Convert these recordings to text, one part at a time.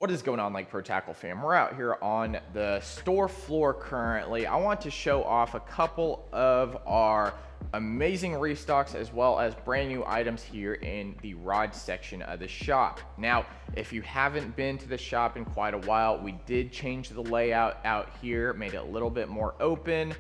What is going on, Lake Pro Tackle fam? We're out here on the store floor currently. I want to show off a couple of our amazing restocks as well as brand new items here in the rod section of the shop. Now, if you haven't been to the shop in quite a while, we did change the layout out here, made it a little bit more open,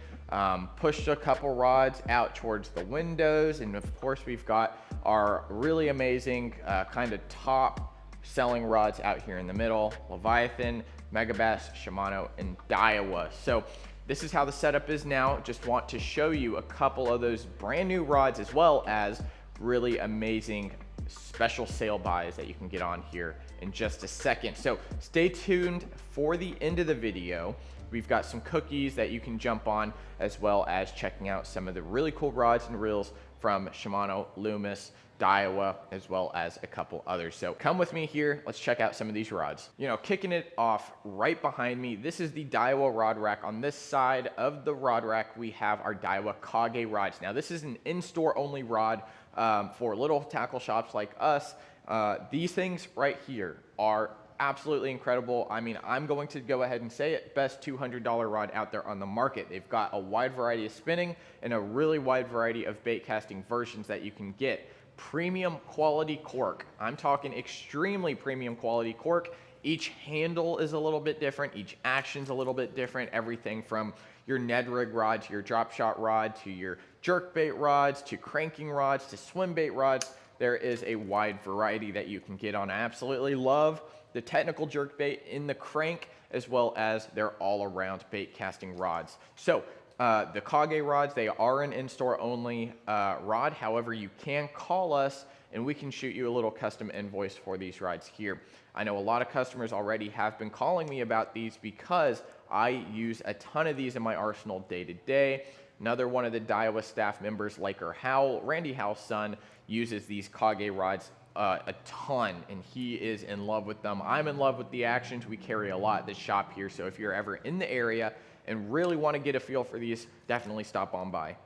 pushed a couple rods out towards the windows, and of course we've got our really amazing kind of top selling rods out here in the middle: Leviathan, Megabass, Shimano, and Daiwa. So this is how the setup is now. Just want to show you a couple of those brand new rods as well as really amazing special sale buys that you can get on here in just a second. So stay tuned for the end of the video. We've got some cookies that you can jump on, as well as checking out some of the really cool rods and reels from Shimano, Loomis, Daiwa, as well as a couple others. So come with me here. Let's check out some of these rods. You know, kicking it off right behind me, this is the Daiwa rod rack. On this side of the rod rack, we have our Daiwa Kage rods. Now, this is an in-store only rod for little tackle shops like us. These things right here are absolutely incredible. I mean, I'm going to go ahead and say it, best $200 rod out there on the market. They've got a wide variety of spinning and a really wide variety of bait casting versions that you can get. Premium quality cork. I'm talking extremely premium quality cork. Each handle is a little bit different. Each action's a little bit different. Everything from your Ned rig rod to your drop shot rod to your jerk bait rods to cranking rods to swim bait rods. There is a wide variety that you can get on. I absolutely love the technical jerk bait in the crank, as well as their all around bait casting rods. So the Kage rods, they are an in-store only rod. However, you can call us and we can shoot you a little custom invoice for these rods here. I know a lot of customers already have been calling me about these because I use a ton of these in my arsenal day to day. Another one of the Daiwa staff members, Laker Howell, Randy Howell's son, uses these Kage rods a ton, and he is in love with them. I'm in love with the actions. We carry a lot at the shop here, so if you're ever in the area and really want to get a feel for these, definitely stop on by.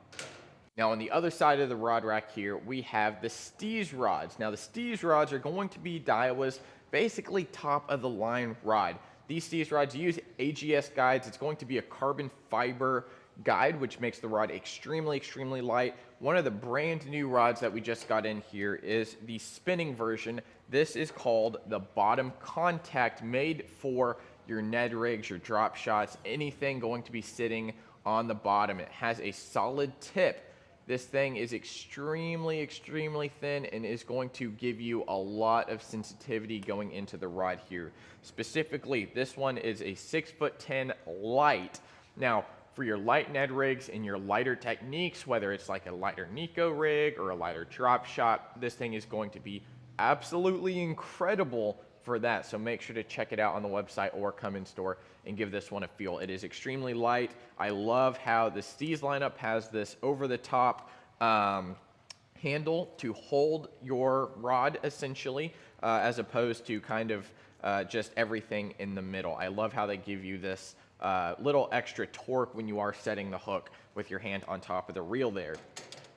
Now, on the other side of the rod rack here, we have the Steez rods. Now, the Steez rods are going to be Daiwa's basically top of the line rod. These Steez rods use AGS guides. It's going to be a carbon fiber guide, which makes the rod extremely, extremely light. One of the brand new rods that we just got in here is the spinning version. This is called the Bottom Contact, made for your Ned rigs, your drop shots, anything going to be sitting on the bottom. It has a solid tip. This thing is extremely, extremely thin and is going to give you a lot of sensitivity going into the rod here. Specifically, this one is a 6'10" light. Now, for your light Ned rigs and your lighter techniques, whether it's like a lighter Nico rig or a lighter drop shot, this thing is going to be absolutely incredible for that. So make sure to check it out on the website or come in store and give this one a feel. It is extremely light. I love how the Steez lineup has this over the top handle to hold your rod essentially, as opposed to kind of just everything in the middle. I love how they give you this little extra torque when you are setting the hook with your hand on top of the reel there.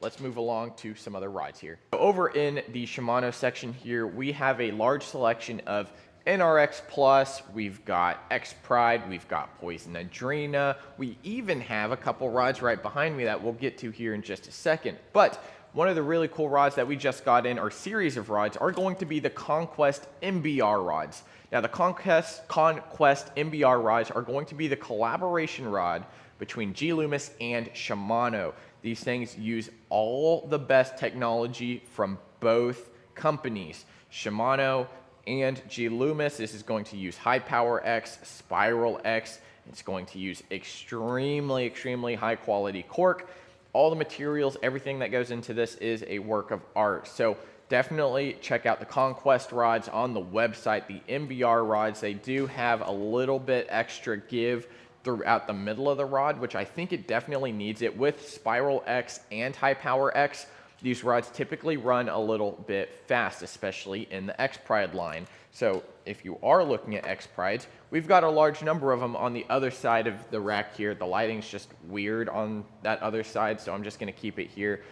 Let's move along to some other rods here. Over in the Shimano section here, we have a large selection of NRX Plus, we've got X Pride, we've got Poison Adrena, we even have a couple rods right behind me that we'll get to here in just a second. But one of the really cool rods that we just got in, our series of rods, are going to be the Conquest MBR rods. Now, the Conquest MBR rods are going to be the collaboration rod between G Loomis and Shimano. These things use all the best technology from both companies, Shimano and G Loomis. This is going to use High Power X, Spiral X. It's going to use extremely, extremely high quality cork. All the materials, everything that goes into this is a work of art. So definitely check out the Conquest rods on the website. The MBR rods, they do have a little bit extra give throughout the middle of the rod, which I think it definitely needs it. With Spiral X and High Power X, these rods typically run a little bit fast, especially in the X Pride line. So if you are looking at X Prides, we've got a large number of them on the other side of the rack here. The lighting's just weird on that other side, so I'm just gonna keep it here.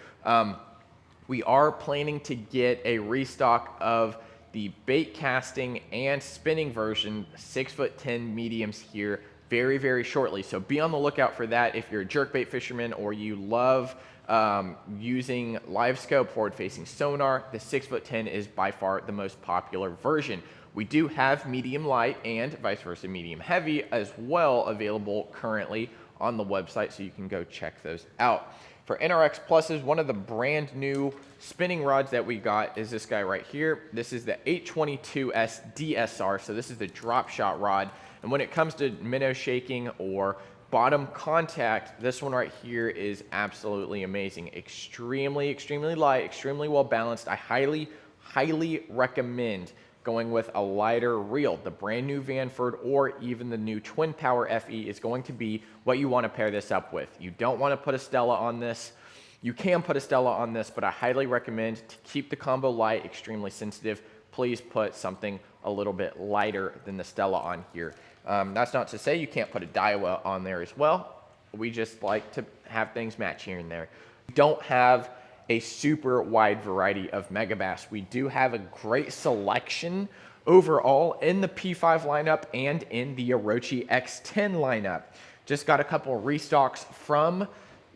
We are planning to get a restock of the bait casting and spinning version 6'10" mediums here very, very shortly. So be on the lookout for that if you're a jerkbait fisherman or you love using live scope forward facing sonar. The 6'10" is by far the most popular version. We do have medium light and vice versa medium heavy as well available currently on the website, so you can go check those out. For NRX Pluses, one of the brand new spinning rods that we got is this guy right here. This is the 822S DSR, so this is the drop shot rod. And when it comes to minnow shaking or bottom contact, this one right here is absolutely amazing. Extremely, extremely light, extremely well balanced. I highly recommend going with a lighter reel. The brand new Vanford or even the new Twin Power FE is going to be what you want to pair this up with. You don't want to put a Stella on this. You can put a Stella on this, but I highly recommend to keep the combo light, extremely sensitive. Please put something a little bit lighter than the Stella on here. That's not to say you can't put a Daiwa on there as well. We just like to have things match here and there. We don't have a super wide variety of Megabass. We do have a great selection overall in the P5 lineup and in the Orochi X10 lineup. Just got a couple restocks from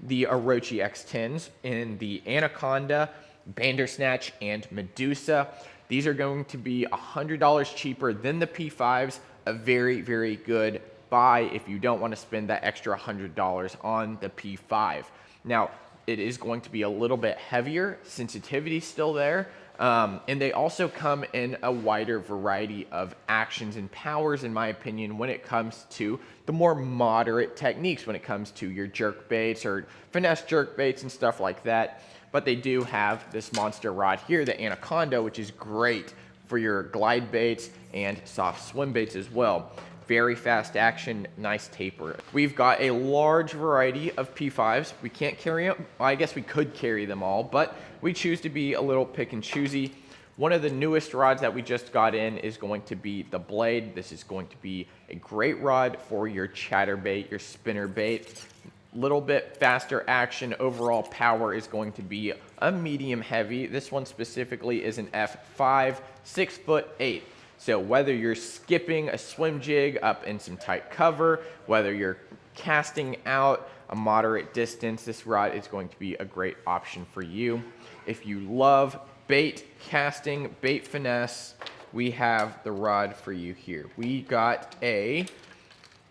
the Orochi X10s in the Anaconda, Bandersnatch, and Medusa. These are going to be $100 cheaper than the P5s. A very, very good buy if you don't want to spend that extra $100 on the P5. Now, it is going to be a little bit heavier, sensitivity still there, and they also come in a wider variety of actions and powers, in my opinion, when it comes to the more moderate techniques, when it comes to your jerk baits or finesse jerk baits and stuff like that. But they do have this monster rod here, the Anaconda, which is great for your glide baits and soft swim baits as well. Very fast action, nice taper. We've got a large variety of P5s. We can't carry them, well, I guess we could carry them all, but we choose to be a little pick and choosy. One of the newest rods that we just got in is going to be the Blade. This is going to be a great rod for your chatterbait, your spinner bait. Little bit faster action. Overall power is going to be a medium heavy. This one specifically is an F5, 6'8". So whether you're skipping a swim jig up in some tight cover, whether you're casting out a moderate distance, this rod is going to be a great option for you. If you love bait casting, bait finesse, we have the rod for you here. We got a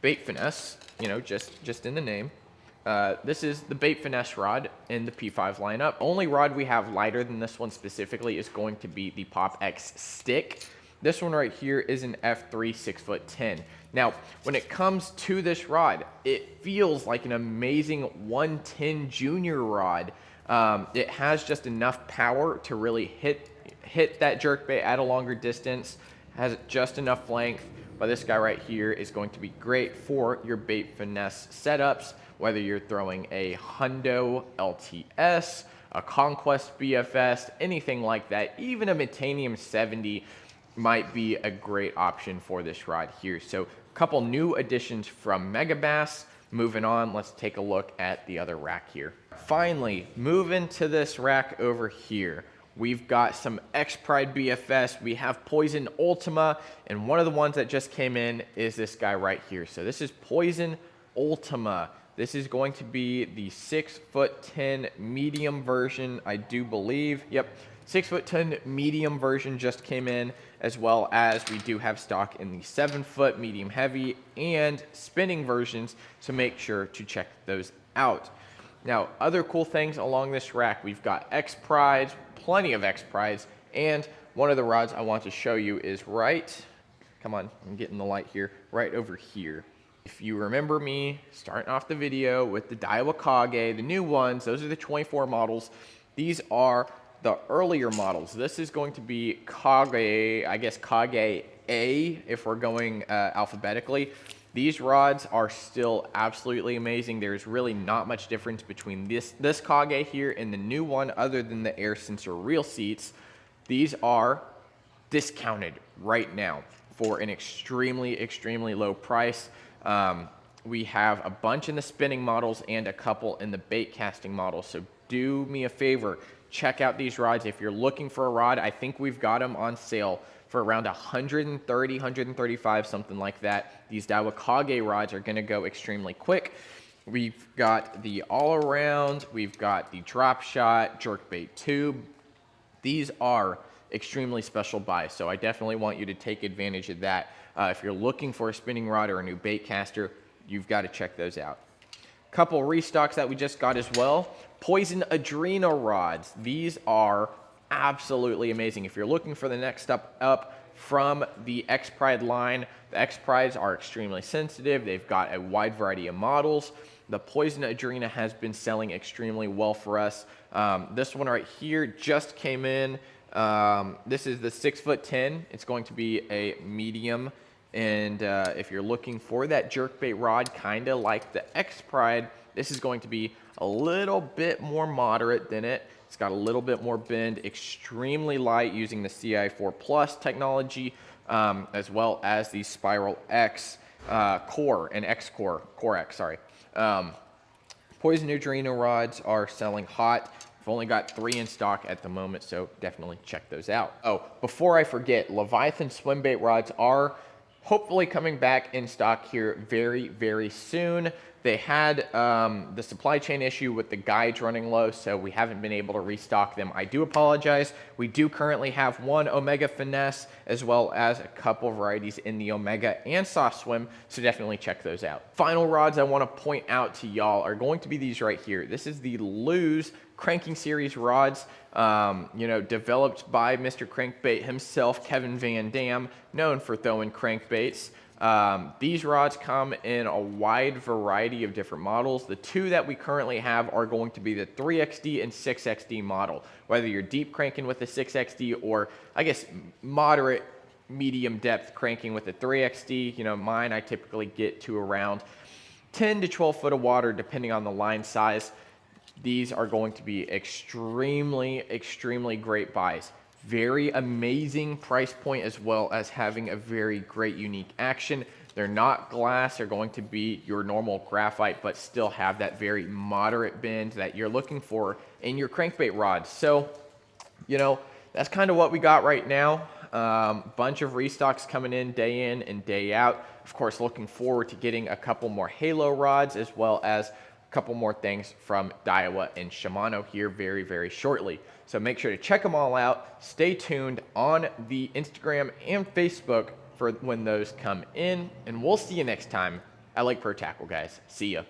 bait finesse, you know, just in the name. This is the bait finesse rod in the P5 lineup. Only rod we have lighter than this one specifically is going to be the Pop X stick. This one right here is an F3 6'10". Now, when it comes to this rod, it feels like an amazing 110 junior rod. It has just enough power to really hit that jerkbait at a longer distance, has just enough length. But this guy right here is going to be great for your bait finesse setups, whether you're throwing a Hundo LTS, a Conquest BFS, anything like that. Even a Metanium 70 might be a great option for this rod here. So a couple new additions from Megabass. Moving on, let's take a look at the other rack here. Finally, moving to this rack over here. We've got some X-Pride BFS, we have Poison Ultima, and one of the ones that just came in is this guy right here. So this is Poison Ultima. This is going to be the 6'10" medium version, I do believe. Yep, 6'10" medium version just came in, as well as we do have stock in the 7-foot medium heavy and spinning versions, so make sure to check those out. Now, other cool things along this rack, we've got X-Prides, plenty of X-Prides, and one of the rods I want to show you is right, come on, I'm getting the light here, right over here. If you remember me starting off the video with the Daiwa Kage, the new ones, those are the 24 models. These are the earlier models. This is going to be Kage, I guess Kage A if we're going alphabetically. These rods are still absolutely amazing. There's really not much difference between this Kage here and the new one other than the air sensor reel seats. These are discounted right now for an extremely, extremely low price. We have a bunch in the spinning models and a couple in the bait casting models. So do me a favor, check out these rods. If you're looking for a rod, I think we've got them on sale for around 130, 135, something like that. These Daiwa Kage rods are gonna go extremely quick. We've got the all-around, we've got the drop shot, jerkbait tube. These are extremely special buys, so I definitely want you to take advantage of that. If you're looking for a spinning rod or a new bait caster, you've got to check those out. Couple restocks that we just got as well. Poison Adrena rods. These are absolutely amazing. If you're looking for the next step up from the X Pride line, the X Prides are extremely sensitive. They've got a wide variety of models. The Poison Adrena has been selling extremely well for us. This one right here just came in. This is the 6'10". It's going to be a medium. And if you're looking for that jerkbait rod, kind of like the X Pride, this is going to be a little bit more moderate than it. It's got a little bit more bend, extremely light using the CI4 Plus technology, as well as the Spiral X Core and X Core X, sorry. Poison Adrena rods are selling hot. We've only got 3 in stock at the moment, so definitely check those out. Oh, before I forget, Leviathan swim bait rods are hopefully coming back in stock here very, very soon. They had the supply chain issue with the guides running low, so we haven't been able to restock them. I do apologize. We do currently have one Omega Finesse, as well as a couple varieties in the Omega and Soft Swim, so definitely check those out. Final rods I want to point out to y'all are going to be these right here. This is the Loomis cranking series rods, developed by Mr. Crankbait himself, Kevin VanDam, known for throwing crankbaits. These rods come in a wide variety of different models. The 2 that we currently have are going to be the 3XD and 6XD model. Whether you're deep cranking with the 6XD or, I guess, moderate, medium depth cranking with the 3XD, mine I typically get to around 10 to 12 foot of water depending on the line size. These are going to be extremely, extremely great buys. Very amazing price point, as well as having a very great unique action. They're not glass, they're going to be your normal graphite, but still have that very moderate bend that you're looking for in your crankbait rods. So, that's kind of what we got right now. Bunch of restocks coming in and day out. Of course, looking forward to getting a couple more Halo rods, as well as a couple more things from Daiwa and Shimano here very, very shortly. So make sure to check them all out. Stay tuned on the Instagram and Facebook for when those come in. And we'll see you next time at Lake Pro Tackle, guys. See ya.